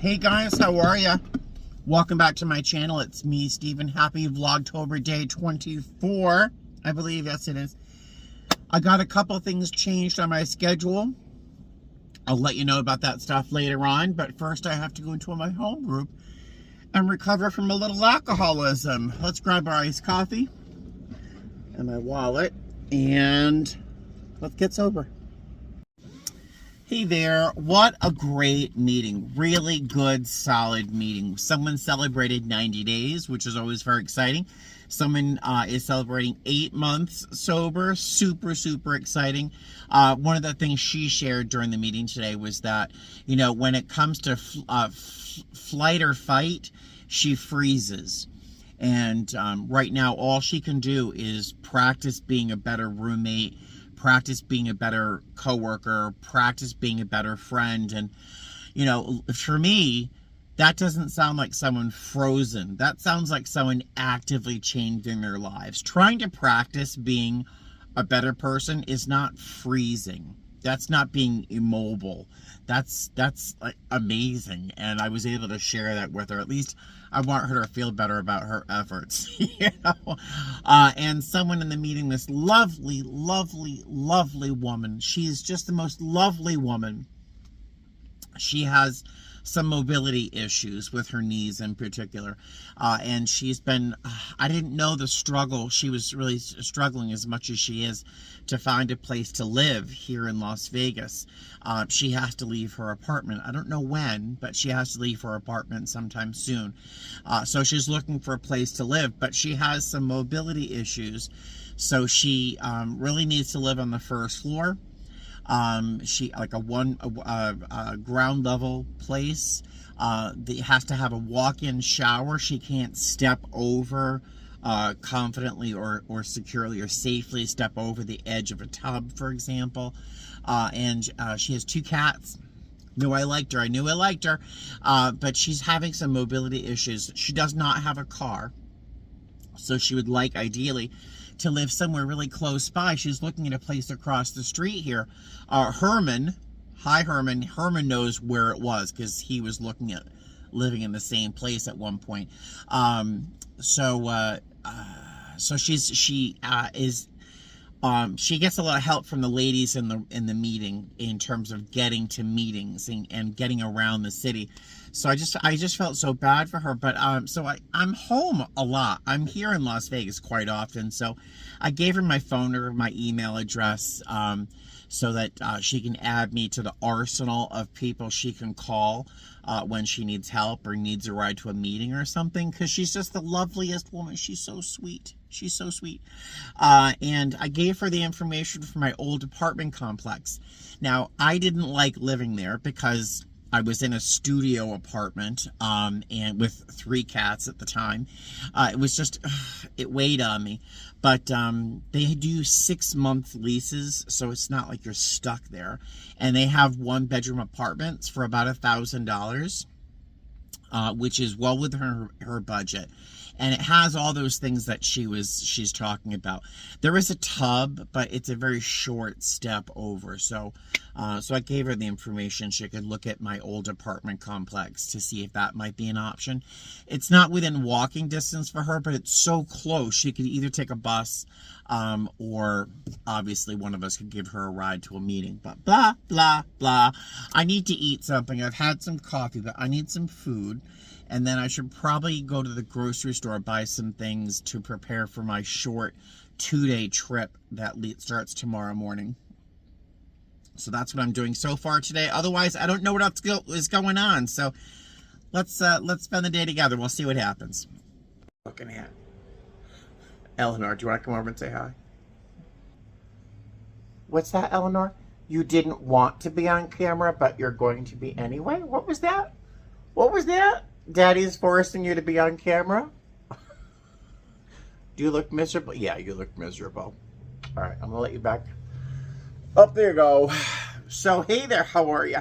Hey guys, how are ya? Welcome back to my channel. It's me, Steven. Happy Vlogtober Day 24. I believe, yes it is. I got a couple things changed on my schedule. I'll let you know about that stuff later on, but first I have to go into my home group and recover from a little alcoholism. Let's grab our iced coffee and my wallet and let's get sober. Hey there, what a great meeting. Really good, solid meeting. Someone celebrated 90 days, which is always very exciting. Someone is celebrating 8 months sober. Super, super exciting. One of the things she shared during the meeting today was that, you know, when it comes to flight or fight, she freezes. And right now, all she can do is practice being a better roommate, practice being a better coworker, practice being a better friend. And, you know, for me, that doesn't sound like someone frozen. That sounds like someone actively changing their lives. Trying to practice being a better person is not freezing. That's not being immobile. That's like amazing. And I was able to share that with her. At least I want her to feel better about her efforts. You know? And someone in the meeting, this lovely, lovely, lovely woman. She's just the most lovely woman. She has some mobility issues with her knees in particular. And she's been, I didn't know the struggle. She was really struggling as much as she is to find a place to live here in Las Vegas. She has to leave her apartment. I don't know when, but she has to leave her apartment sometime soon. So she's looking for a place to live, but she has some mobility issues. So she really needs to live on the first floor. She like a ground level place. That has to have a walk-in shower. She can't step over confidently or securely or safely step over the edge of a tub, for example. And she has 2 cats. Knew I liked her. I knew I liked her. But she's having some mobility issues. She does not have a car. So she would like, ideally, to live somewhere really close by. She's looking at a place across the street here. Herman, hi Herman. Herman knows where it was because he was looking at living in the same place at one point. So she gets a lot of help from the ladies in the meeting in terms of getting to meetings and getting around the city. So I just felt so bad for her. But so I'm home a lot. I'm here in Las Vegas quite often. So I gave her my phone or my email address so that she can add me to the arsenal of people she can call when she needs help or needs a ride to a meeting or something. Because she's just the loveliest woman. She's so sweet. She's so sweet. And I gave her the information for my old apartment complex. Now, I didn't like living there because I was in a studio apartment and with 3 cats at the time. It was just, it weighed on me. But they do 6-month leases, so it's not like you're stuck there. And they have 1-bedroom apartments for about $1,000, which is well within her budget. And it has all those things that she's talking about. There is a tub, but it's a very short step over. So I gave her the information. She could look at my old apartment complex to see if that might be an option. It's not within walking distance for her, but it's so close. She could either take a bus or obviously one of us could give her a ride to a meeting. But blah, blah, blah. I need to eat something. I've had some coffee, but I need some food. And then I should probably go to the grocery store, buy some things to prepare for my short 2-day trip that starts tomorrow morning. So that's what I'm doing so far today. Otherwise, I don't know what else is going on. So let's spend the day together. We'll see what happens. Looking at Eleanor. Do you want to come over and say hi? What's that, Eleanor? You didn't want to be on camera, but you're going to be anyway? What was that? What was that? Daddy's forcing you to be on camera? Do you look miserable? Yeah, you look miserable. All right, I'm going to let you back. Up there you go. So, hey there, how are you?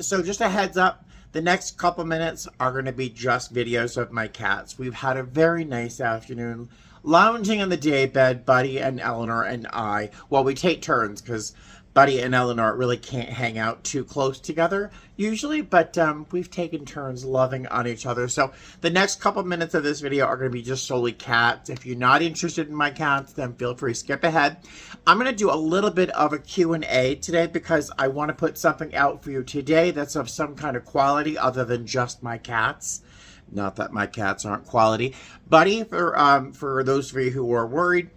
So just a heads up, the next couple minutes are going to be just videos of my cats. We've had a very nice afternoon lounging in the daybed, Buddy and Eleanor and I. Well, we take turns because Buddy and Eleanor really can't hang out too close together usually, but we've taken turns loving on each other. So the next couple minutes of this video are going to be just solely cats. If you're not interested in my cats, then feel free to skip ahead. I'm going to do a little bit of a Q&A today because I want to put something out for you today that's of some kind of quality other than just my cats. Not that my cats aren't quality. Buddy, for those of you who are worried,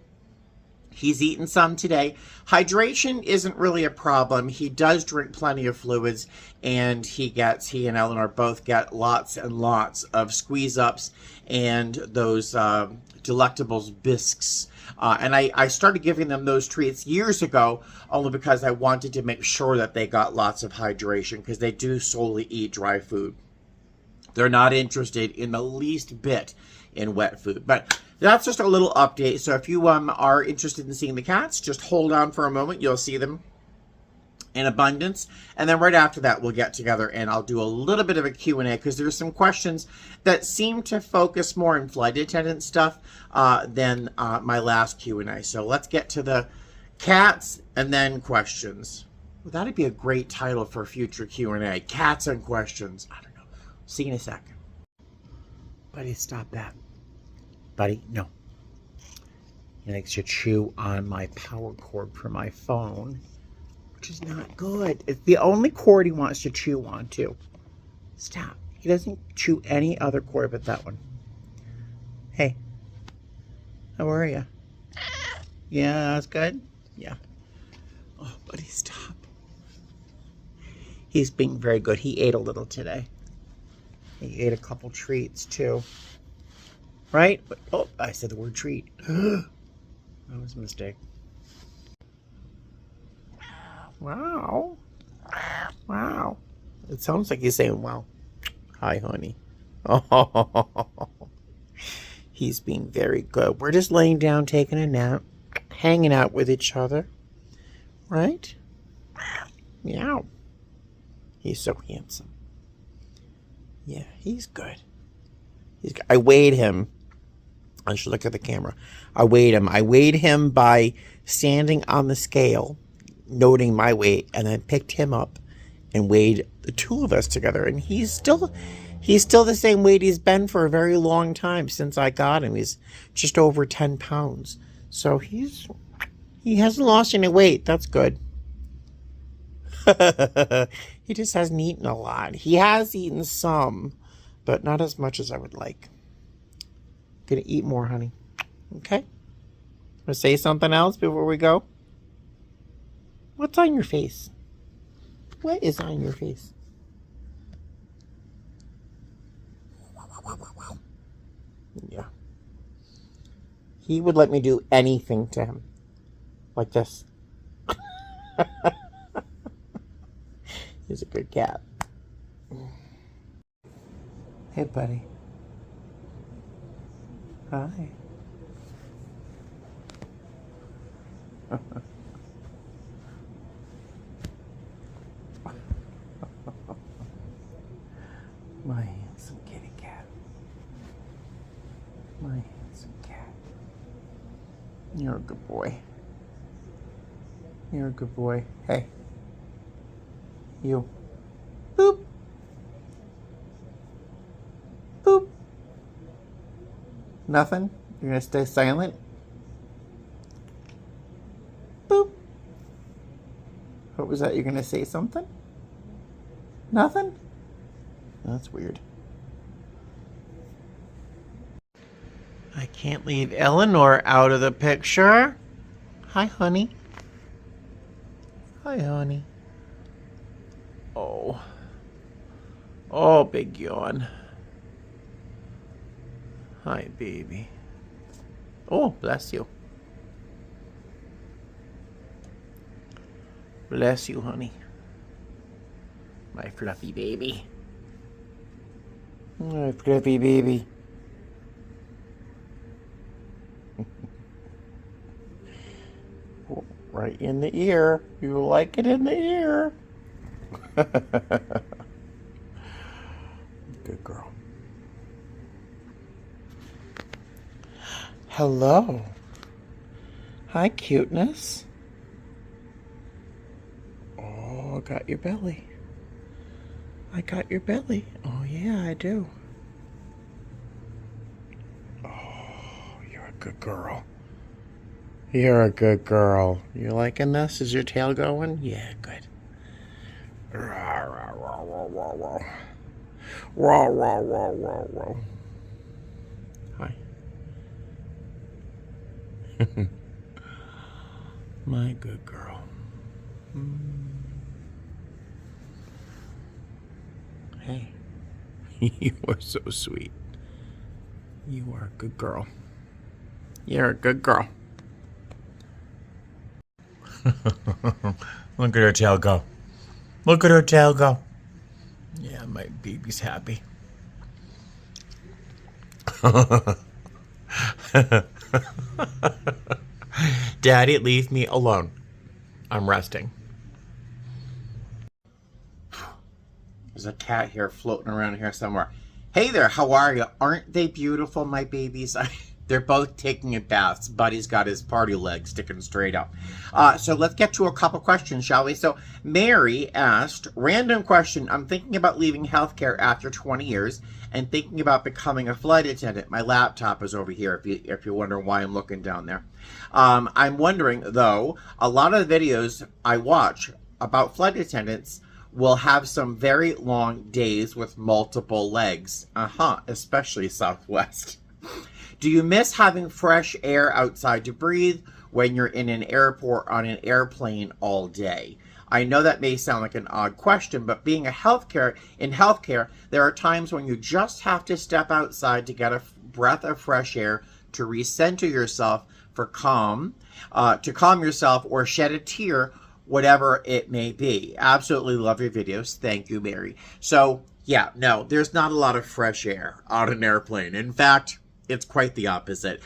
he's eaten some today. Hydration isn't really a problem. He does drink plenty of fluids, and he and Eleanor both get lots and lots of squeeze-ups and those Delectables bisques. And I started giving them those treats years ago only because I wanted to make sure that they got lots of hydration because they do solely eat dry food. They're not interested in the least bit in wet food. But that's just a little update. So if you are interested in seeing the cats, just hold on for a moment. You'll see them in abundance. And then right after that, we'll get together and I'll do a little bit of a Q&A because there's some questions that seem to focus more on flight attendant stuff than my last Q&A. So let's get to the cats and then questions. Well, that'd be a great title for a future Q&A. Cats and questions. I don't know. See you in a second. Buddy, stop that. Buddy, no. He likes to chew on my power cord for my phone, which is not good. It's the only cord he wants to chew on, too. Stop. He doesn't chew any other cord but that one. Hey. How are you? Yeah, that's good? Yeah. Oh, buddy, stop. He's being very good. He ate a little today. He ate a couple treats, too. Right? But, oh, I said the word treat. That was a mistake. Wow. Wow. It sounds like he's saying, wow. Hi, honey. Oh, he's being very good. We're just laying down, taking a nap, hanging out with each other. Right? Meow. He's so handsome. Yeah, he's good. I weighed him. I should look at the camera. I weighed him. I weighed him by standing on the scale, noting my weight, and then picked him up and weighed the two of us together. And he's still the same weight he's been for a very long time since I got him. He's just over 10 pounds. So he hasn't lost any weight. That's good. He just hasn't eaten a lot. He has eaten some, but not as much as I would like. Gonna eat more, honey. Okay? Want to say something else before we go? What's on your face? What is on your face? Yeah. He would let me do anything to him. Like this. He's a good cat. Hey, buddy. Hi. My handsome kitty cat. My handsome cat. You're a good boy. You're a good boy. Hey. You. Boop. Boop. Nothing? You're going to stay silent? Boop. What was that? You're going to say something? Nothing? That's weird. I can't leave Eleanor out of the picture. Hi, honey. Hi, honey. Oh. Oh, big yawn. Hi, baby. Oh, bless you. Bless you, honey. My fluffy baby. My fluffy baby. Right in the ear. You like it in the ear. Good girl. Hello. Hi, cuteness. got your belly. I got your belly. Oh, yeah, I do. Oh, you're a good girl. You're a good girl. You liking this? Is your tail going? Yeah, good. Rah, rah, rah, rah, rah, rah. Rah, rah, rah, rah, rah. Hi. My good girl. Hey. You are so sweet. You are a good girl. You're a good girl. Look at her tail go. Look at her tail go. Yeah, my baby's happy. Daddy, leave me alone. I'm resting. There's a cat here floating around here somewhere. Hey there, how are you? Aren't they beautiful, my babies? They're both taking a baths. Buddy's got his party leg sticking straight up. So let's get to a couple questions, shall we? So Mary asked, random question. I'm thinking about leaving healthcare after 20 years and thinking about becoming a flight attendant. My laptop is over here if you wonder why I'm looking down there. I'm wondering, though, a lot of the videos I watch about flight attendants will have some very long days with multiple legs. Especially Southwest. Do you miss having fresh air outside to breathe when you're in an airport on an airplane all day? I know that may sound like an odd question, but being in healthcare, there are times when you just have to step outside to get a breath of fresh air to recenter yourself to calm yourself or shed a tear, whatever it may be. Absolutely love your videos. Thank you, Mary. So, yeah, no, there's not a lot of fresh air on an airplane. In fact, it's quite the opposite.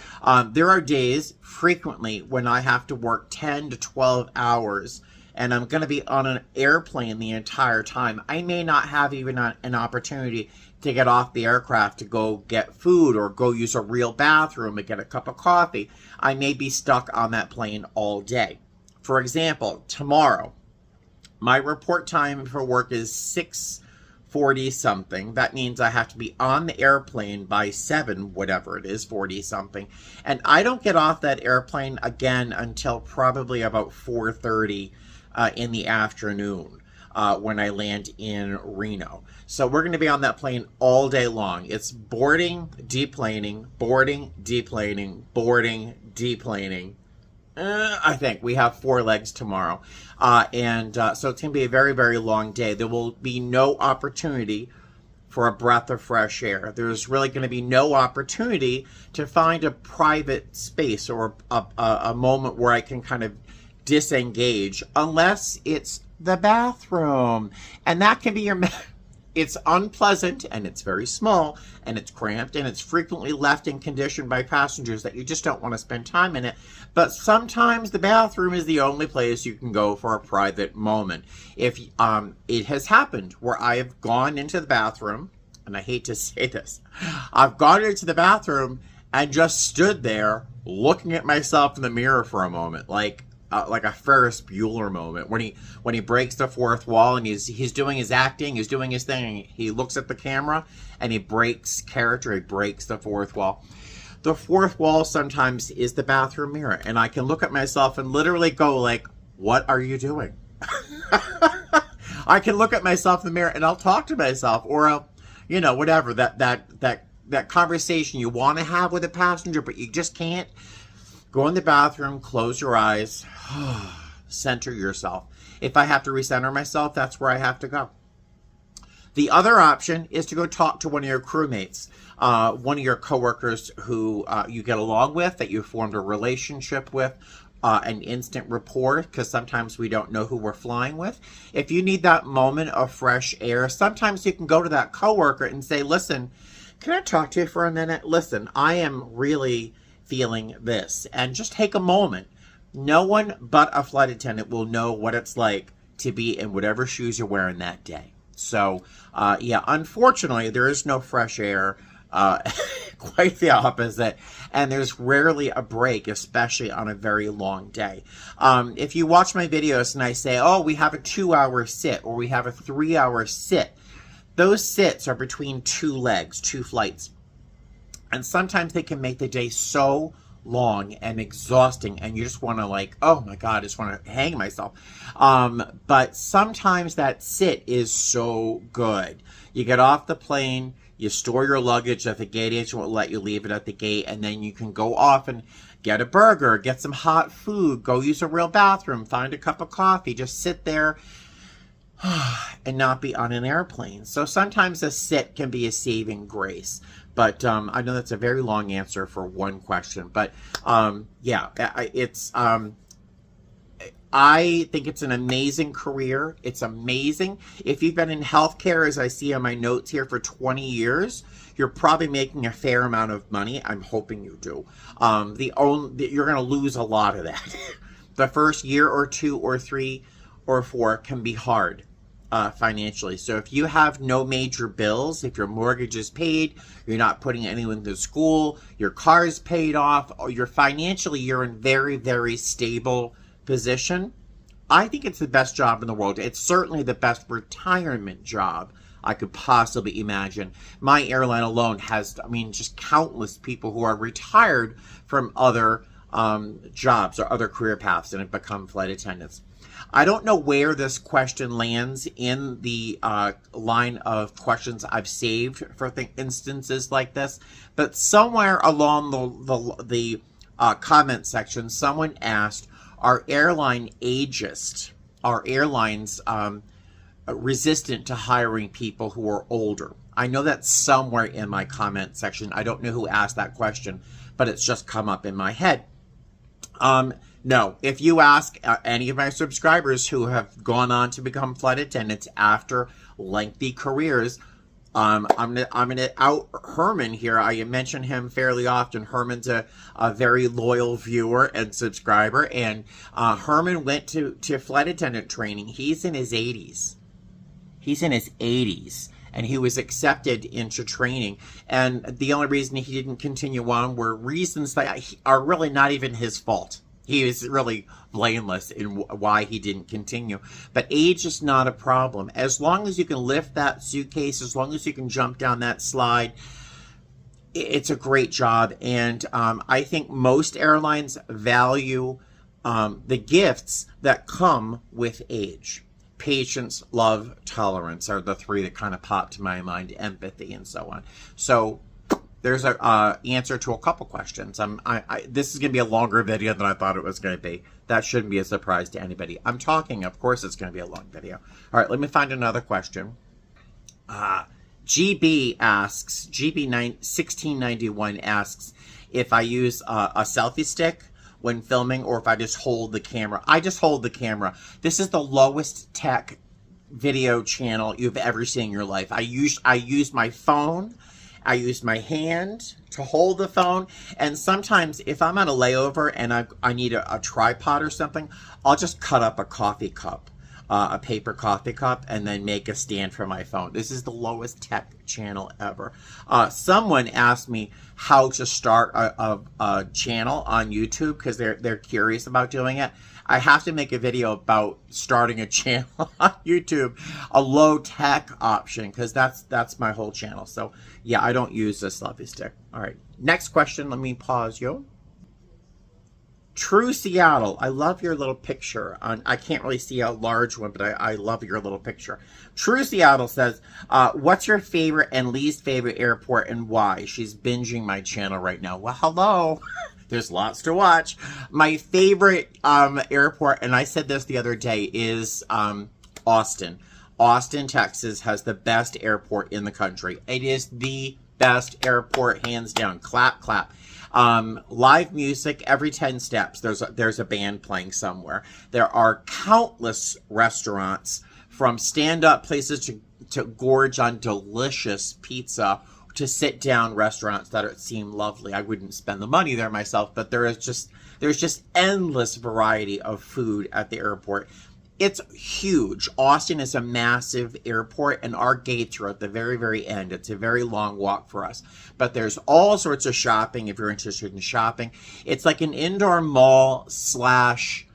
There are days frequently when I have to work 10 to 12 hours and I'm going to be on an airplane the entire time. I may not have even an opportunity to get off the aircraft to go get food or go use a real bathroom and get a cup of coffee. I may be stuck on that plane all day. For example, tomorrow, my report time for work is 6:40 something. That means I have to be on the airplane by 7, whatever it is, 40 something. And I don't get off that airplane again until probably about 4:30 in the afternoon when I land in Reno. So we're going to be on that plane all day long. It's boarding, deplaning, boarding, deplaning, boarding, deplaning. I think we have 4 legs tomorrow. So it's going to be a very, very long day. There will be no opportunity for a breath of fresh air. There's really going to be no opportunity to find a private space or a moment where I can kind of disengage unless it's the bathroom. And that can be your... It's unpleasant, and it's very small, and it's cramped, and it's frequently left in condition by passengers that you just don't want to spend time in it. But sometimes the bathroom is the only place you can go for a private moment. If it has happened where I have gone into the bathroom, and I hate to say this, I've gone into the bathroom and just stood there looking at myself in the mirror for a moment, like a Ferris Bueller moment when he breaks the fourth wall and he's doing his acting, he's doing his thing. He looks at the camera and he breaks character. He breaks the fourth wall. The fourth wall sometimes is the bathroom mirror, and I can look at myself and literally go like, "What are you doing?" I can look at myself in the mirror and I'll talk to myself, or I'll, whatever that conversation you want to have with a passenger, but you just can't. Go in the bathroom, close your eyes, center yourself. If I have to recenter myself, that's where I have to go. The other option is to go talk to one of your crewmates, one of your coworkers who you get along with, that you formed a relationship with, an instant rapport, because sometimes we don't know who we're flying with. If you need that moment of fresh air, sometimes you can go to that coworker and say, "Listen, can I talk to you for a minute? Listen, I am really feeling this," and just take a moment. No one but a flight attendant will know what it's like to be in whatever shoes you're wearing that day. So, yeah, unfortunately, there is no fresh air quite the opposite. And there's rarely a break, especially on a very long day. If you watch my videos and I say, oh, we have a 2-hour sit or we have a 3-hour sit, those sits are between 2 legs, 2 flights. And sometimes they can make the day so long and exhausting, and you just want to, like, oh my God, I just want to hang myself. But sometimes that sit is so good. You get off the plane, you store your luggage at the gate agent won't let you leave it at the gate, and then you can go off and get a burger, get some hot food, go use a real bathroom, find a cup of coffee, just sit there and not be on an airplane. So sometimes a sit can be a saving grace. But I know that's a very long answer for one question. But yeah, I think it's an amazing career. It's amazing. If you've been in healthcare, as I see on my notes here, for 20 years, you're probably making a fair amount of money. I'm hoping you do. You're going to lose a lot of that. The first year or 2 or 3 or 4 can be hard financially. So if you have no major bills, if your mortgage is paid, you're not putting anyone to school, your car is paid off, or you're in very, very stable position, I think it's the best job in the world. It's certainly the best retirement job I could possibly imagine. My airline alone has, I mean, just countless people who are retired from other jobs or other career paths and have become flight attendants. I don't know where this question lands in the line of questions I've saved for instances like this, but somewhere along the comment section, someone asked, are airline ageist? Are airlines resistant to hiring people who are older? I know that's somewhere in my comment section. I don't know who asked that question, but it's just come up in my head. No, if you ask any of my subscribers who have gone on to become flight attendants after lengthy careers, I'm gonna out Herman here. I mention him fairly often. Herman's a very loyal viewer and subscriber, and Herman went to flight attendant training. He's in his 80s. He's in his 80s. And he was accepted into training. And the only reason he didn't continue on were reasons that are really not even his fault. He is really blameless in why he didn't continue. But age is not a problem. As long as you can lift that suitcase, as long as you can jump down that slide, it's a great job. And I think most airlines value the gifts that come with age. Patience, love, tolerance are the 3 that kind of pop to my mind, empathy, and so on. So there's an answer to a couple questions. This is going to be a longer video than I thought it was going to be. That shouldn't be a surprise to anybody. I'm talking, of course it's going to be a long video. All right, let me find another question. GB asks, GB1691 asks if I use a selfie stick when filming or if I just hold the camera. I just hold the camera. This is the lowest tech video channel you've ever seen in your life. I use my phone. I use my hand to hold the phone, and sometimes if I'm on a layover and I need a tripod or something, I'll just cut up a coffee cup, a paper coffee cup, and then make a stand for my phone. This is the lowest tech channel ever. Someone asked me how to start a channel on YouTube because they're curious about doing it. I have to make a video about starting a channel on YouTube, a low tech option, because that's my whole channel. So yeah, I don't use a selfie stick. All right, next question. Let me pause you. True Seattle, I love your little picture. I can't really see a large one, but I love your little picture. True Seattle says, what's your favorite and least favorite airport and why? She's binging my channel right now. Well, hello. There's lots to watch. My favorite airport, and I said this the other day, is Austin. Austin, Texas has the best airport in the country. It is the best airport, hands down. Clap, clap. Live music every 10 steps. There's a band playing somewhere. There are countless restaurants, from stand-up places to gorge on delicious pizza, to sit-down restaurants that seem lovely. I wouldn't spend the money there myself, but there's just endless variety of food at the airport. It's huge. Austin is a massive airport, and our gates are at the very, very end. It's a very long walk for us. But there's all sorts of shopping if you're interested in shopping. It's like an indoor mall slash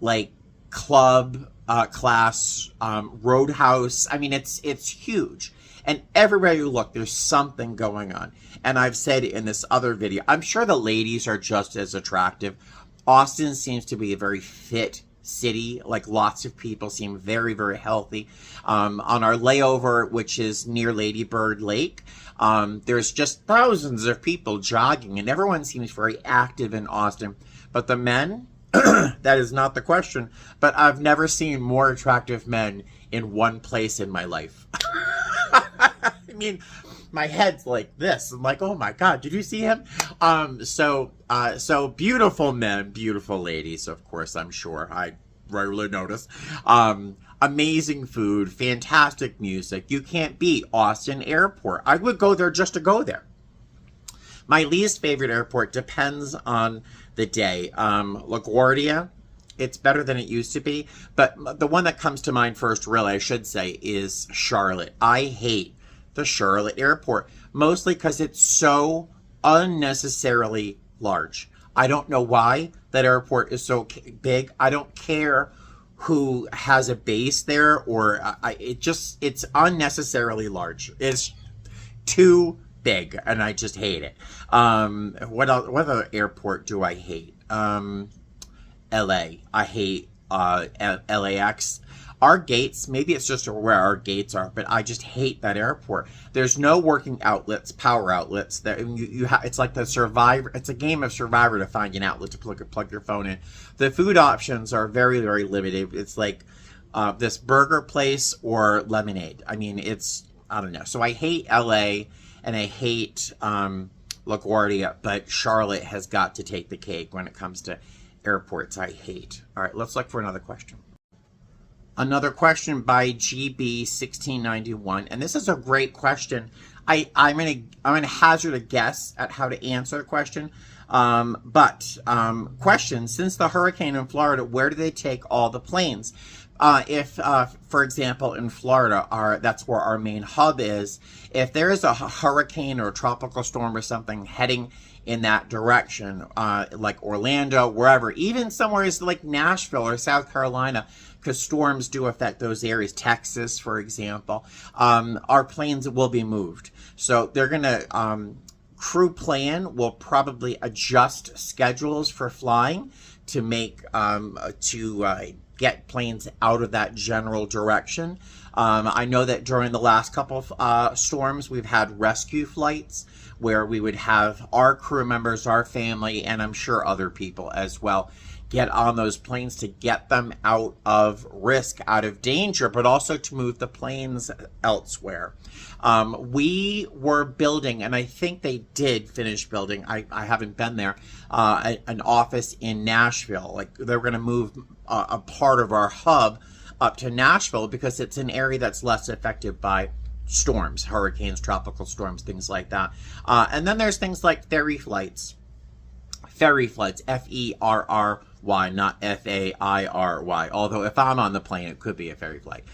like club class roadhouse. I mean, it's huge. And everywhere you look, there's something going on. And I've said in this other video, I'm sure the ladies are just as attractive. Austin seems to be a very fit city. Like, lots of people seem very, very healthy. On our layover, which is near Lady Bird Lake, there's just thousands of people jogging, and everyone seems very active in Austin. But the men, that is not the question, but I've never seen more attractive men in one place in my life. I mean, my head's like this. I'm like, oh my God, did you see him? So beautiful men, beautiful ladies, of course, I'm sure. I regularly notice. Amazing food, fantastic music. You can't beat Austin Airport. I would go there just to go there. My least favorite airport depends on the day. LaGuardia, it's better than it used to be. But the one that comes to mind first, really, I should say, is Charlotte. I hate the Charlotte airport, mostly because it's so unnecessarily large. I don't know why that airport is so big. I don't care who has a base there, or it's unnecessarily large. It's too big, and I just hate it. What other airport do I hate? LA. I hate LAX. Our gates, maybe it's just where our gates are, but I just hate that airport. There's no working outlets, power outlets. That it's like the Survivor. It's a game of Survivor to find an outlet to plug your phone in. The food options are very, very limited. It's like this burger place or lemonade. I mean, I don't know. So I hate LA and I hate LaGuardia, but Charlotte has got to take the cake when it comes to airports I hate. All right, let's look for another question. Another question by GB1691, and this is a great question. I'm gonna hazard a guess at how to answer the question. Question: since the hurricane in Florida, where do they take all the planes? For example, in Florida, that's where our main hub is. If there is a hurricane or a tropical storm or something heading in that direction, like Orlando, wherever, even somewhere like Nashville or South Carolina, because storms do affect those areas, Texas, for example, our planes will be moved. So they're going to, crew plan will probably adjust schedules for flying to make, get planes out of that general direction. I know that during the last couple of storms, we've had rescue flights where we would have our crew members, our family, and I'm sure other people as well, get on those planes to get them out of risk, out of danger, but also to move the planes elsewhere. We were building, and I think they did finish building, I haven't been there, an office in Nashville. Like, they're going to move a part of our hub up to Nashville because it's an area that's less affected by storms, hurricanes, tropical storms, things like that. And then there's things like ferry flights. Ferry flights, F-E-R-R-Y, not F-A-I-R-Y. Although if I'm on the plane, it could be a ferry flight.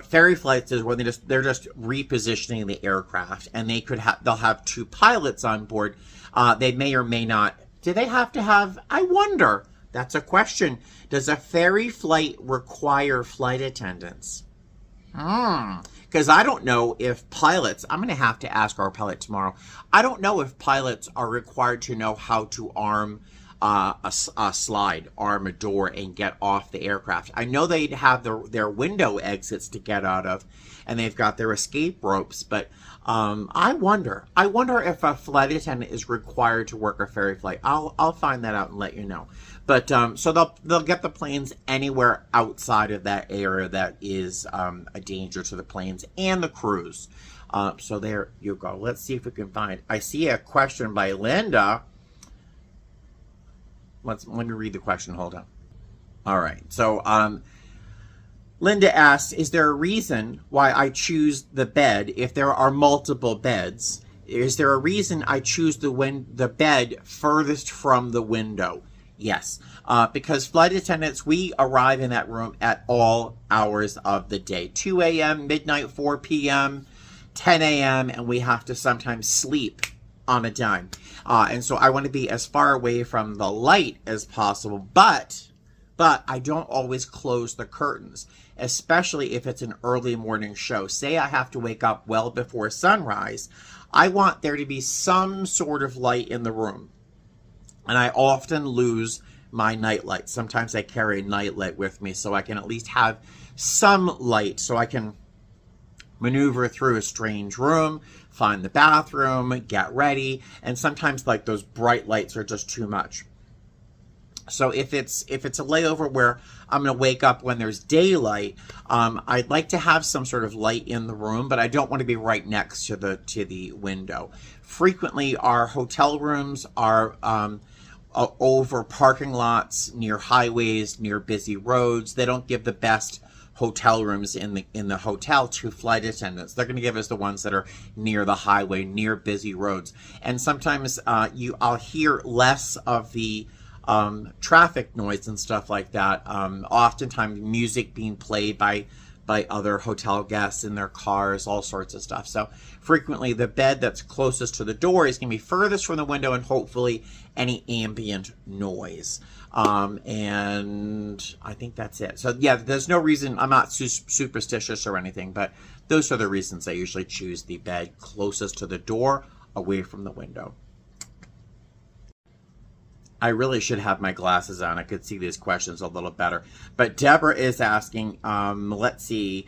Ferry flights is where they're just repositioning the aircraft, and they'll have two pilots on board. They may or may not. Do they have to have? I wonder. That's a question. Does a ferry flight require flight attendants? Because I don't know if pilots, I'm going to have to ask our pilot tomorrow. I don't know if pilots are required to know how to arm a slide, arm a door, and get off the aircraft. I know they'd have their window exits to get out of, and they've got their escape ropes, but I wonder if a flight attendant is required to work a ferry flight. I'll find that out and let you know. But so they'll get the planes anywhere outside of that area that is a danger to the planes and the crews. So there you go. Let's see if we can find. I see a question by Linda. Let me read the question. Hold on. All right. So Linda asks, is there a reason why I choose the bed if there are multiple beds? Is there a reason I choose the bed furthest from the window? Yes, because flight attendants, we arrive in that room at all hours of the day. 2 a.m., midnight, 4 p.m., 10 a.m., and we have to sometimes sleep on a dime. And so I want to be as far away from the light as possible, but I don't always close the curtains, especially if it's an early morning show. Say I have to wake up well before sunrise. I want there to be some sort of light in the room. And I often lose my night light. Sometimes I carry a night light with me so I can at least have some light so I can maneuver through a strange room, find the bathroom, get ready. And sometimes like those bright lights are just too much. So if it's a layover where I'm going to wake up when there's daylight, I'd like to have some sort of light in the room, but I don't want to be right next to the window. Frequently, our hotel rooms are over parking lots, near highways, near busy roads. They don't give the best hotel rooms in the hotel to flight attendants. They're going to give us the ones that are near the highway, near busy roads. And sometimes I'll hear less of the traffic noise and stuff like that. Oftentimes music being played by other hotel guests in their cars, all sorts of stuff. So frequently the bed that's closest to the door is going to be furthest from the window and hopefully any ambient noise. And I think that's it. So yeah, there's no reason, I'm not superstitious or anything, but those are the reasons I usually choose the bed closest to the door, away from the window. I really should have my glasses on. I could see these questions a little better. But Deborah is asking, let's see,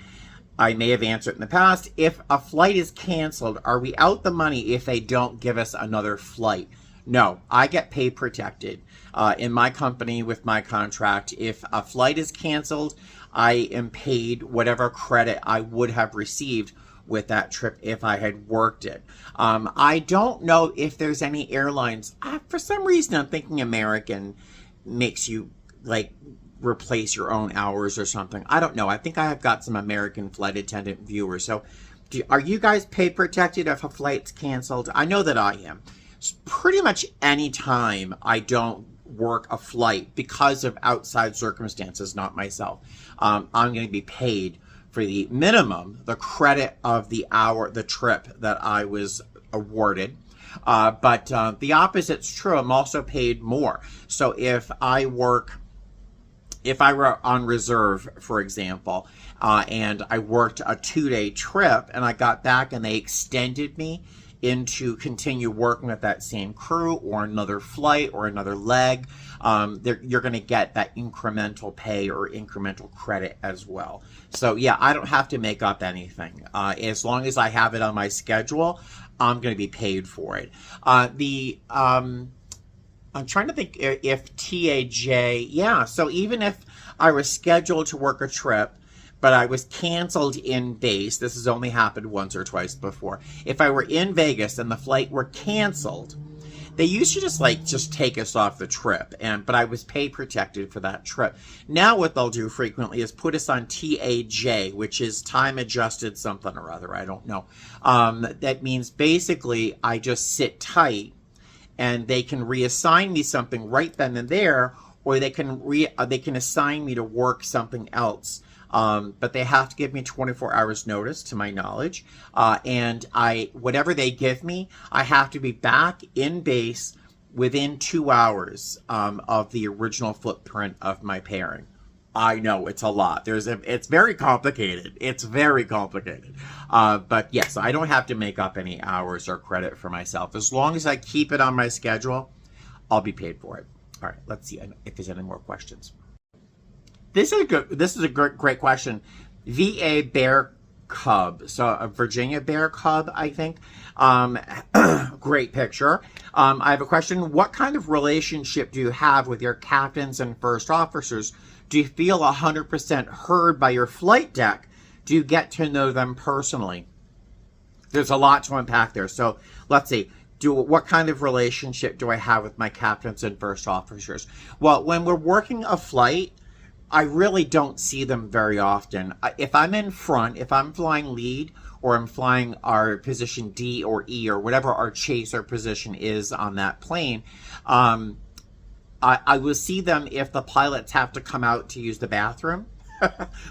I may have answered in the past. If a flight is canceled, are we out the money if they don't give us another flight? No, I get pay protected. In my company with my contract, if a flight is canceled, I am paid whatever credit I would have received with that trip if I had worked it. I don't know if there's any airlines. For some reason, I'm thinking American makes you like replace your own hours or something. I don't know. I think I have got some American flight attendant viewers. So are you guys pay protected if a flight's canceled? I know that I am. Pretty much any time I don't work a flight because of outside circumstances, not myself, I'm going to be paid for the minimum, the credit of the hour, the trip that I was awarded. But the opposite's true. I'm also paid more. So if I were on reserve, for example, and I worked a 2-day trip and I got back and they extended me into continue working with that same crew or another flight or another leg, you're going to get that incremental pay or incremental credit as well. So yeah, I don't have to make up anything. As long as I have it on my schedule, I'm going to be paid for it. I'm trying to think if TAJ, yeah, so even if I was scheduled to work a trip, but I was canceled in base. This has only happened once or twice before. If I were in Vegas and the flight were canceled, they used to just take us off the trip, but I was pay protected for that trip. Now what they'll do frequently is put us on TAJ, which is time adjusted something or other. I don't know. That means basically I just sit tight, and they can reassign me something right then and there, or they can assign me to work something else. But they have to give me 24 hours notice, to my knowledge. And whatever they give me, I have to be back in base within 2 hours of the original footprint of my pairing. I know it's a lot. It's very complicated. It's very complicated. But yes, I don't have to make up any hours or credit for myself. As long as I keep it on my schedule, I'll be paid for it. All right, let's see if there's any more questions. This is a great question. VA Bear Cub, so a Virginia Bear Cub, I think. Great picture. I have a question. What kind of relationship do you have with your captains and first officers? Do you feel 100% heard by your flight deck? Do you get to know them personally? There's a lot to unpack there. So let's see. What kind of relationship do I have with my captains and first officers? Well, when we're working a flight, I really don't see them very often. If I'm in front, if I'm flying lead, or I'm flying our position D or E or whatever our chaser position is on that plane, I will see them if the pilots have to come out to use the bathroom.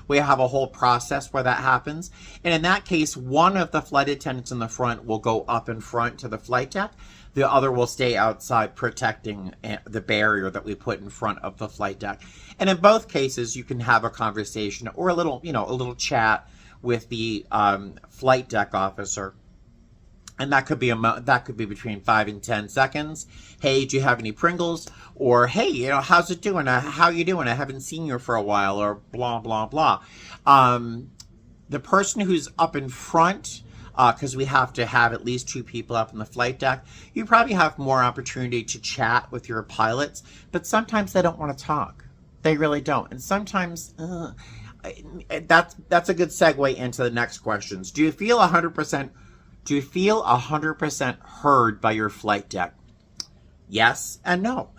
We have a whole process where that happens. And in that case, one of the flight attendants in the front will go up in front to the flight deck. The other will stay outside protecting the barrier that we put in front of the flight deck. And in both cases, you can have a conversation or a little, a little chat with the flight deck officer. And that could be between 5 and 10 seconds. Hey, do you have any Pringles? Or, hey, how's it doing? How you doing? I haven't seen you for a while, or blah, blah, blah. The person who's up in front, because we have to have at least 2 people up on the flight deck, you probably have more opportunity to chat with your pilots, but sometimes they don't want to talk. They really don't. And sometimes, that's a good segue into the next questions. Do you feel 100% heard by your flight deck? Yes and no.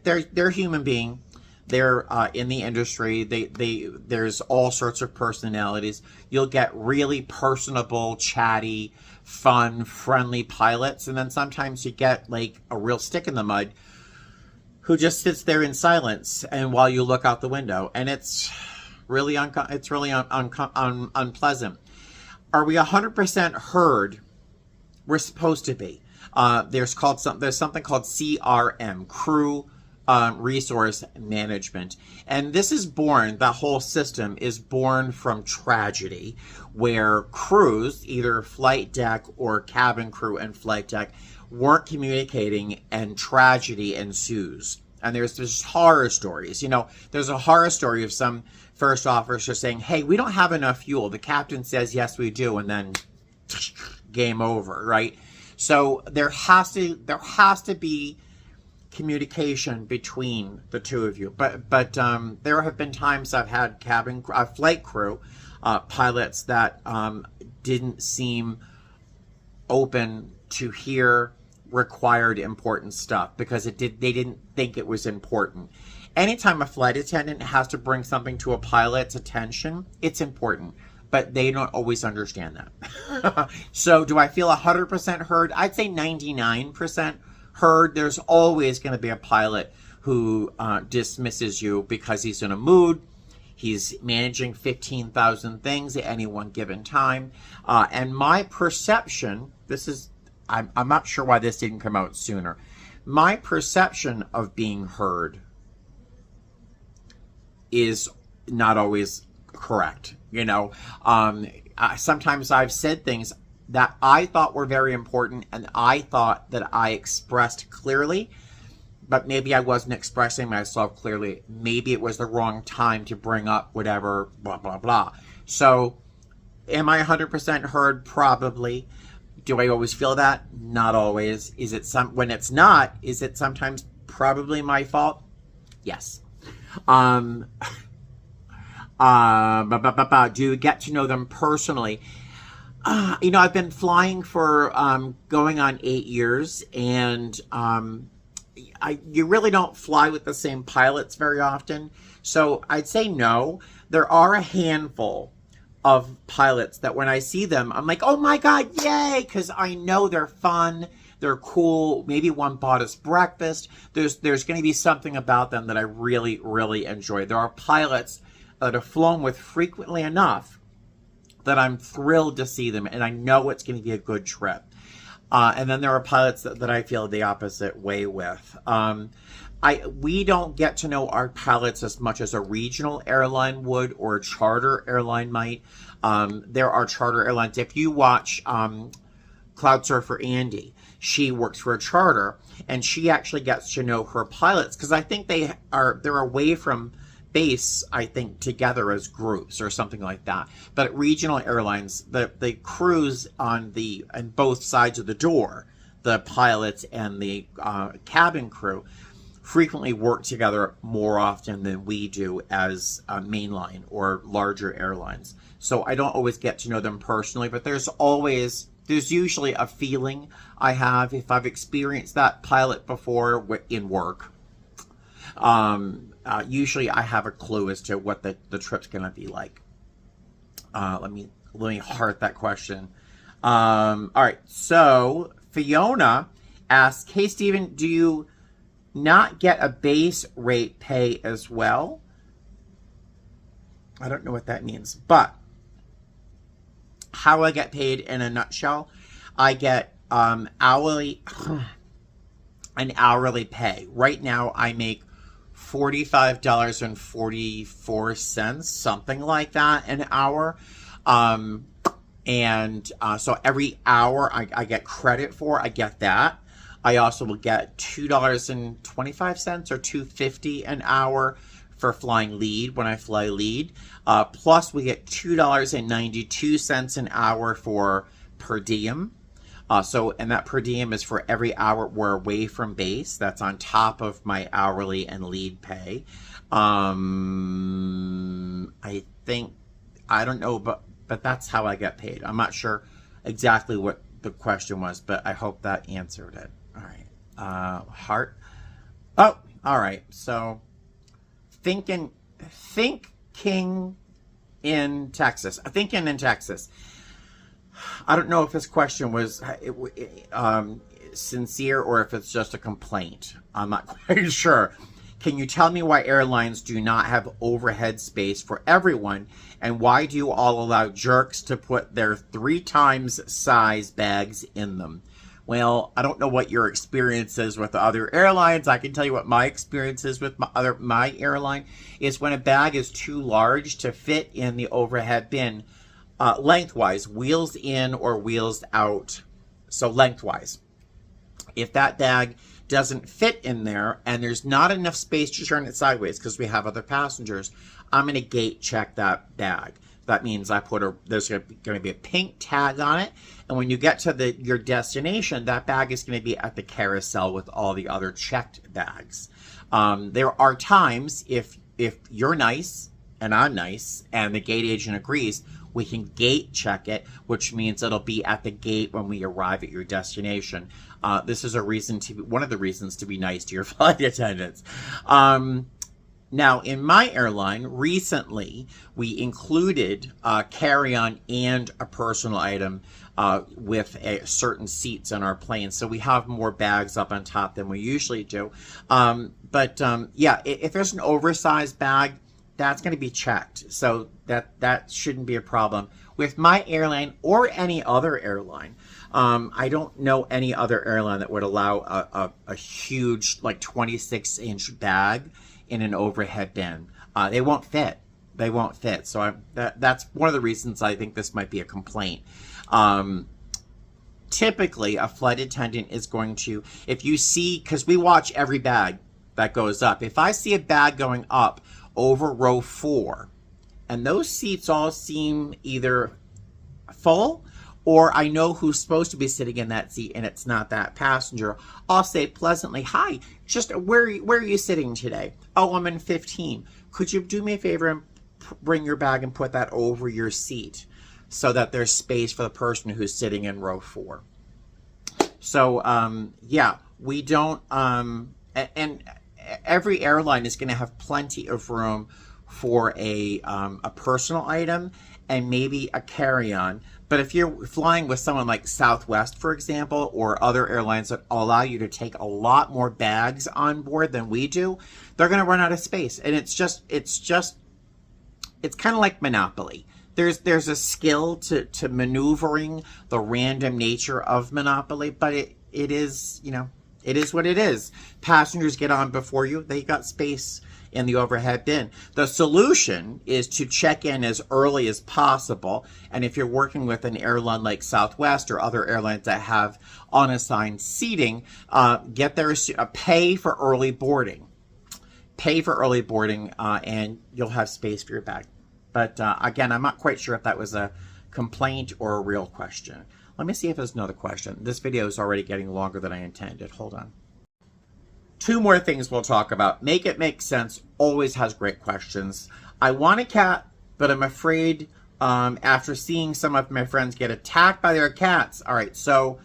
They're human being. They're in the industry. There's all sorts of personalities. You'll get really personable, chatty, fun, friendly pilots, and then sometimes you get like a real stick in the mud who just sits there in silence and while you look out the window, and it's really unpleasant. Are we 100% heard? We're supposed to be. There's something called CRM, Crew Resource Management. And this is born, the whole system is born from tragedy, where crews, either flight deck or cabin crew and flight deck, weren't communicating and tragedy ensues. And there's horror stories. There's a horror story of some first officer saying, hey, we don't have enough fuel. The captain says, yes, we do. And then game over, right? So there has to be communication between the two of you. But there have been times I've had flight crew pilots that didn't seem open to hear required important stuff because they didn't think it was important. Anytime a flight attendant has to bring something to a pilot's attention, it's important, but they don't always understand that. So do I feel 100% heard? I'd say 99% heard. There's always going to be a pilot who dismisses you because he's in a mood. He's managing 15,000 things at any one given time. And my perception, I'm not sure why this didn't come out sooner. My perception of being heard is not always correct. Sometimes I've said things that I thought were very important and I thought that I expressed clearly, but maybe I wasn't expressing myself clearly. Maybe it was the wrong time to bring up whatever, blah, blah, blah. So am I 100% heard? Probably. Do I always feel that? Not always. When it's not, is it sometimes probably my fault? Yes. Do you get to know them personally? I've been flying for going on 8 years, and you really don't fly with the same pilots very often. So I'd say no. There are a handful of pilots that when I see them, I'm like, oh my God, yay! Because I know they're fun. They're cool. Maybe one bought us breakfast. There's going to be something about them that I really, really enjoy. There are pilots that have flown with frequently enough that I'm thrilled to see them, and I know it's going to be a good trip. And then there are pilots that I feel the opposite way with. We don't get to know our pilots as much as a regional airline would or a charter airline might. There are charter airlines. If you watch Cloud Surfer Andy, she works for a charter, and she actually gets to know her pilots because I think they're away from base, I think, together as groups or something like that. But at regional airlines, the crews on both sides of the door, the pilots and the cabin crew, frequently work together more often than we do as mainline or larger airlines. So I don't always get to know them personally, but there's usually a feeling I have if I've experienced that pilot before in work. Usually I have a clue as to what the trip's going to be like. Let me heart that question. All right. So Fiona asks, hey, Stephen, do you not get a base rate pay as well. I don't know what that means, but how I get paid in a nutshell, I get hourly, an hourly pay. Right now, I make $45.44, something like that, an hour. So every hour I get credit for, I get that. I also will get $2.25 or $2.50 an hour for flying lead when I fly lead. Plus, we get $2.92 an hour for per diem. And that per diem is for every hour we're away from base. That's on top of my hourly and lead pay. I don't know, but that's how I get paid. I'm not sure exactly what the question was, but I hope that answered it. All right. Heart. Oh, all right. So thinking in Texas. Thinking in Texas. I don't know if this question was sincere or if it's just a complaint. I'm not quite sure. Can you tell me why airlines do not have overhead space for everyone, and why do you all allow jerks to put their 3 times size bags in them? Well, I don't know what your experience is with other airlines. I can tell you what my experience is with my airline is when a bag is too large to fit in the overhead bin, lengthwise, wheels in or wheels out. So lengthwise. If that bag doesn't fit in there and there's not enough space to turn it sideways because we have other passengers, I'm going to gate check that bag. That means there's going to be a pink tag on it, and when you get to your destination, that bag is going to be at the carousel with all the other checked bags. There are times if you're nice and I'm nice and the gate agent agrees, we can gate check it, which means it'll be at the gate when we arrive at your destination. This is one of the reasons to be nice to your flight attendants. Now, in my airline, recently, we included carry-on and a personal item with certain seats on our plane. So we have more bags up on top than we usually do. Yeah, if there's an oversized bag, that's going to be checked. So that shouldn't be a problem. With my airline or any other airline, I don't know any other airline that would allow a huge, like 26-inch bag in an overhead bin. They won't fit. They won't fit. So that's one of the reasons I think this might be a complaint. Typically, a flight attendant is going to, if you see, because we watch every bag that goes up. If I see a bag going up over row 4, and those seats all seem either full, or I know who's supposed to be sitting in that seat and it's not that passenger, I'll say pleasantly, hi, just where are you sitting today? Oh, I'm in 15. Could you do me a favor and bring your bag and put that over your seat so that there's space for the person who's sitting in row 4? So, yeah, we don't, and every airline is going to have plenty of room for a personal item and maybe a carry-on. But if you're flying with someone like Southwest, for example, or other airlines that allow you to take a lot more bags on board than we do, they're going to run out of space. And it's kind of like Monopoly. There's a skill to maneuvering the random nature of Monopoly, but it is, it is what it is. Passengers get on before you. They got space in the overhead bin. The solution is to check in as early as possible. And if you're working with an airline like Southwest or other airlines that have unassigned seating, get there, pay for early boarding. Pay for early boarding, and you'll have space for your bag. But again, I'm not quite sure if that was a complaint or a real question. Let me see if there's another question. This video is already getting longer than I intended. Hold on. 2 more things we'll talk about. Make It Make Sense always has great questions. I want a cat, but I'm afraid after seeing some of my friends get attacked by their cats. All right, so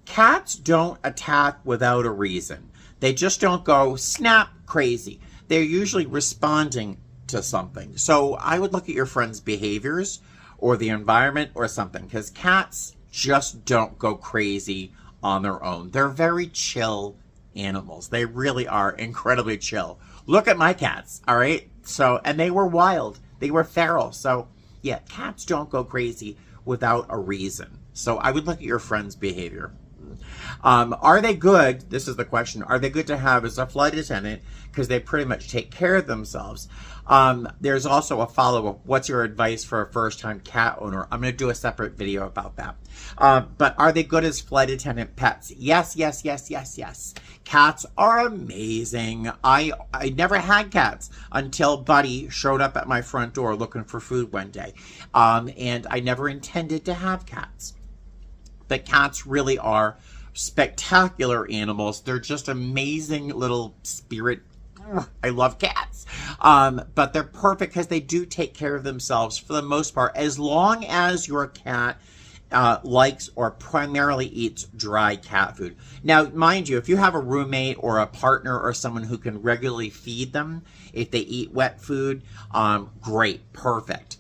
cats don't attack without a reason. They just don't go snap crazy. They're usually responding to something. So I would look at your friend's behaviors or the environment or something, because cats just don't go crazy on their own. They're very chill animals. They really are incredibly chill. Look at my cats, all right? So, and they were wild. They were feral. So, yeah, cats don't go crazy without a reason. So I would look at your friend's behavior. Are they good? This is the question. Are they good to have as a flight attendant? Because they pretty much take care of themselves. There's also a follow-up. What's your advice for a first-time cat owner? I'm going to do a separate video about that. But are they good as flight attendant pets? Yes, yes, yes, yes, yes. Cats are amazing. I never had cats until Buddy showed up at my front door looking for food one day. And I never intended to have cats. But cats really are spectacular animals. They're just amazing little spirit. I love cats. But they're perfect because they do take care of themselves for the most part, as long as your cat likes or primarily eats dry cat food. Now, mind you, if you have a roommate or a partner or someone who can regularly feed them, if they eat wet food, great, perfect.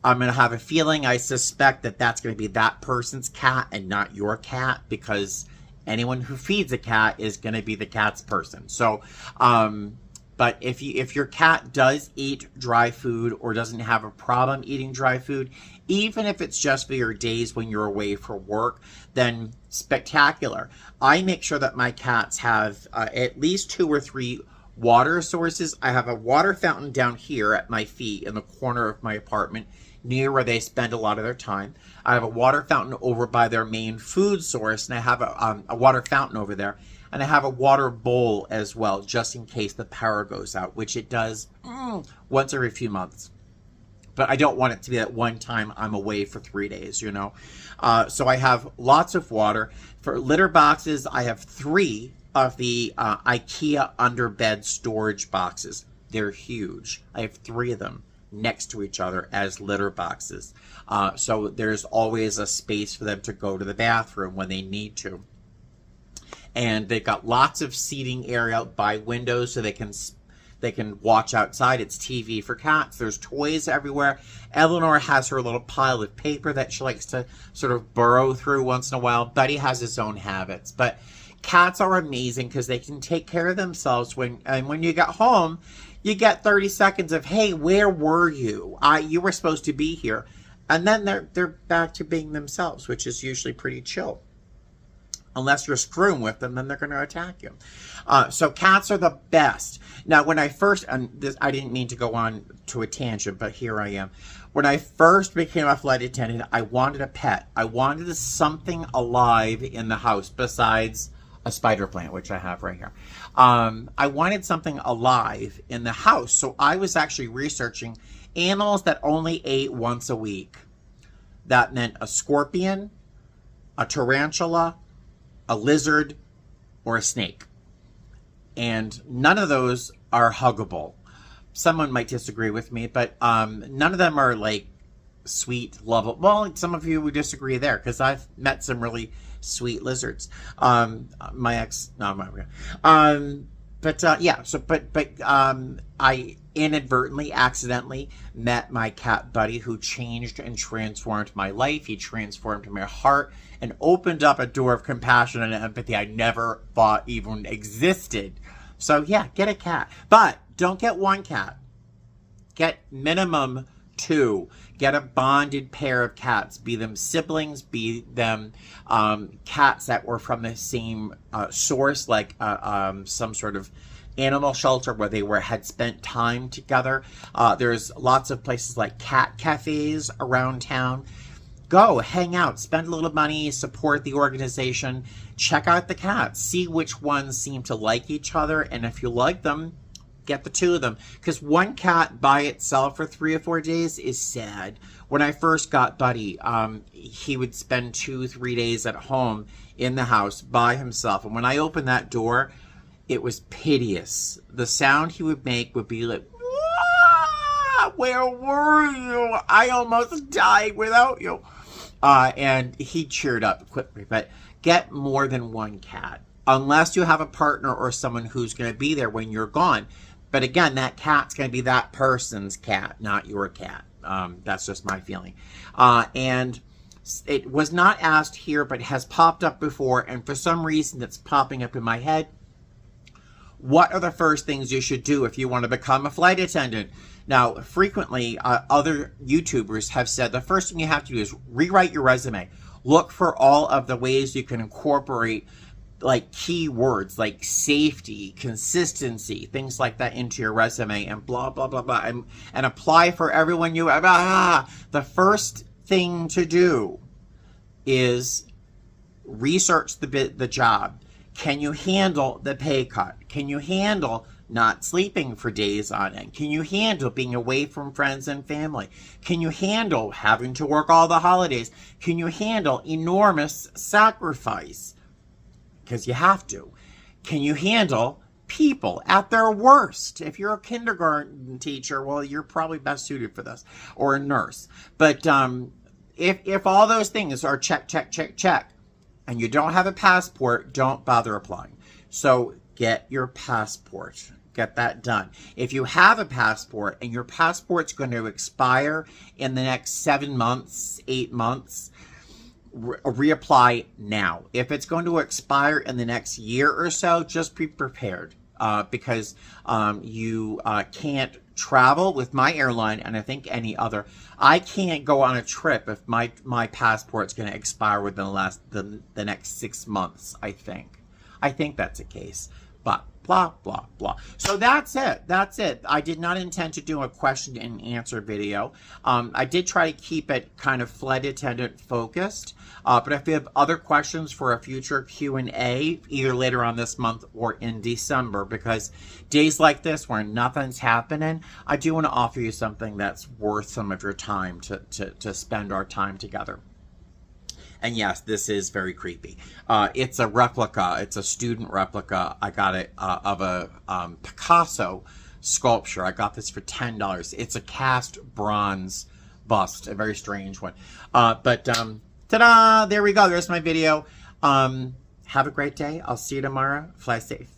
I'm going to have a feeling, I suspect that that's going to be that person's cat and not your cat, because anyone who feeds a cat is going to be the cat's person. So, but if your cat does eat dry food or doesn't have a problem eating dry food, even if it's just for your days when you're away for work, then spectacular. I make sure that my cats have at least 2 or 3 water sources. I have a water fountain down here at my feet in the corner of my apartment, near where they spend a lot of their time. I have a water fountain over by their main food source, and I have a water fountain over there. And I have a water bowl as well, just in case the power goes out, which it does once every few months. But I don't want it to be that one time I'm away for 3 days, you know. So I have lots of water. For litter boxes, I have 3 of the IKEA underbed storage boxes. They're huge. I have 3 of them next to each other as litter boxes. So there's always a space for them to go to the bathroom when they need to. And they've got lots of seating area by windows so they can watch outside. It's TV for cats. There's toys everywhere. Eleanor has her little pile of paper that she likes to sort of burrow through once in a while. Buddy has his own habits. But cats are amazing because they can take care of themselves. When you get home, you get 30 seconds of, hey, where were you? You were supposed to be here. And then they're back to being themselves, which is usually pretty chill. Unless you're screwing with them, then they're going to attack you. So cats are the best. Now, when I first, and this, I didn't mean to go on to a tangent, but here I am. When I first became a flight attendant, I wanted a pet. I wanted something alive in the house besides a spider plant, which I have right here. I wanted something alive in the house. So I was actually researching animals that only ate once a week. That meant a scorpion, a tarantula, a lizard, or a snake. And none of those are huggable. Someone might disagree with me, but none of them are like sweet, lovable. Well, some of you would disagree there, because I've met some really sweet lizards. My ex, no, I'm not yeah. So, I inadvertently, accidentally met my cat Buddy, who changed and transformed my life. He transformed my heart and opened up a door of compassion and empathy I never thought even existed. So yeah, get a cat, but don't get one cat. Get minimum 2. Get a bonded pair of cats, be them siblings, be them cats that were from the same source, like some sort of animal shelter where they had spent time together. There's lots of places like cat cafes around town. Go, hang out, spend a little money, support the organization, check out the cats, see which ones seem to like each other, and if you like them, get the 2 of them. Because one cat by itself for 3 or 4 days is sad. When I first got Buddy, he would spend 2-3 days at home in the house by himself. And when I opened that door, it was piteous. The sound he would make would be like, where were you? I almost died without you. And he cheered up quickly. But get more than one cat, unless you have a partner or someone who's going to be there when you're gone. But again, that cat's going to be that person's cat, not your cat. That's just my feeling. And it was not asked here, but has popped up before. And for some reason, it's popping up in my head. what are the first things you should do if you want to become a flight attendant? Now, frequently, other YouTubers have said the first thing you have to do is rewrite your resume. Look for all of the ways you can incorporate like keywords like safety, consistency, things like that into your resume, and blah, blah, blah, blah, and apply for everyone you have. The first thing to do is research the job. Can you handle the pay cut? Can you handle not sleeping for days on end? Can you handle being away from friends and family? Can you handle having to work all the holidays? Can you handle enormous sacrifice? Because you have to. Can you handle people at their worst? If you're a kindergarten teacher, well, you're probably best suited for this, or a nurse. But if all those things are check, check, check, check, and you don't have a passport, don't bother applying. So get your passport. Get that done. If you have a passport and your passport's going to expire in the next 7 months, 8 months, reapply now. If it's going to expire in the next year or so, just be prepared because you can't travel with my airline, and I think any other. I can't go on a trip if my passport's going to expire within the next 6 months. I think that's the case. But blah, blah, blah. So that's it. That's it. I did not intend to do a question and answer video. I did try to keep it kind of flight attendant focused. But if you have other questions for a future Q&A, either later on this month or in December, because days like this where nothing's happening, I do want to offer you something that's worth some of your time to spend our time together. And yes, this is very creepy. It's a replica. It's a student replica. I got it of a Picasso sculpture. I got this for $10. It's a cast bronze bust, a very strange one. But ta-da! There we go. There's my video. Have a great day. I'll see you tomorrow. Fly safe.